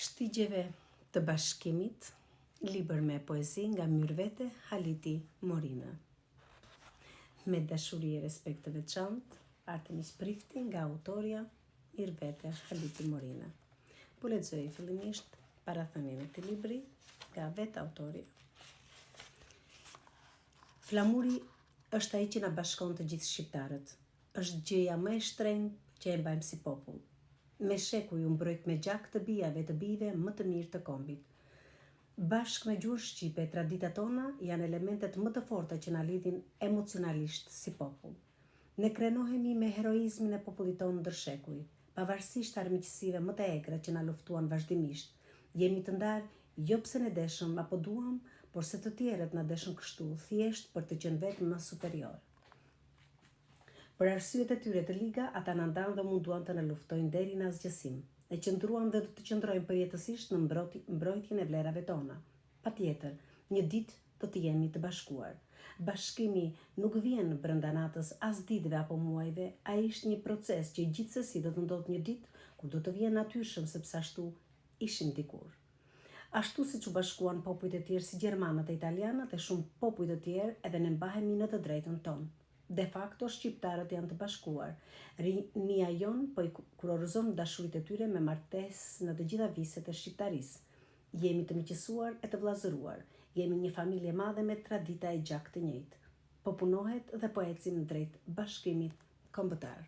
Shtigjeve të bashkimit, libër me poezi nga Myrvete Haliti Morina. Me dashuri e respekt të veçantë, Artemis Prifti nga autoria Myrvete Haliti Morina. Po lexoj fillimisht parathënien e këtij libri nga vetë autoria. Flamuri është ai që na bashkon të gjithë shqiptarët. Është gjëja më e shtrenjtë që e mbajmë si popull. Me shekuj u mbrojt me gjak të bijave të bijve më të mirë të kombit. Bashkë me gjuhën shqipe, traditat tona janë elementet më të forta që na lidhin emocionalisht si popull. Ne krenohemi me heroizmin e popullit tonë ndër shekuj, pavarësisht armiqësive më të egra që na luftuan vazhdimisht. Jemi të ndarë jo pse ne deshëm apo duam, por se të tjerët na deshën kështu, thjesht për të qenë vetë më superior. Për arsyet e tyre të liga, ata na ndanë dhe munduan të na luftojnë deri në asgjësim. Ne qëndruam dhe do të qëndrojmë përjetësisht në mbrojtjen e vlerave tona. Patjetër, një ditë do të jemi të bashkuar. Bashkimi nuk vjen brenda natës as ditëve apo muajve, ai është një proces që gjithsesi do të ndodhë një ditë kur do të vijë natyrshëm sepse ashtu ishim dikur. Ashtu siç u bashkuan popujt e tjerë si gjermanët e italianët e shumë popuj të tjerë, edhe ne mbahemi në të drejtën tonë. De facto, shqiptarët janë të bashkuar. Rinia jon po i kurorëzon dashurit e tyre me martesë në të gjitha viset e shqiptarisë. Jemi të miqësuar e të vllazëruar. Jemi një familje madhe me tradita e gjak të njëjtë. Po punohet dhe po ecim drejt bashkimit kombëtar.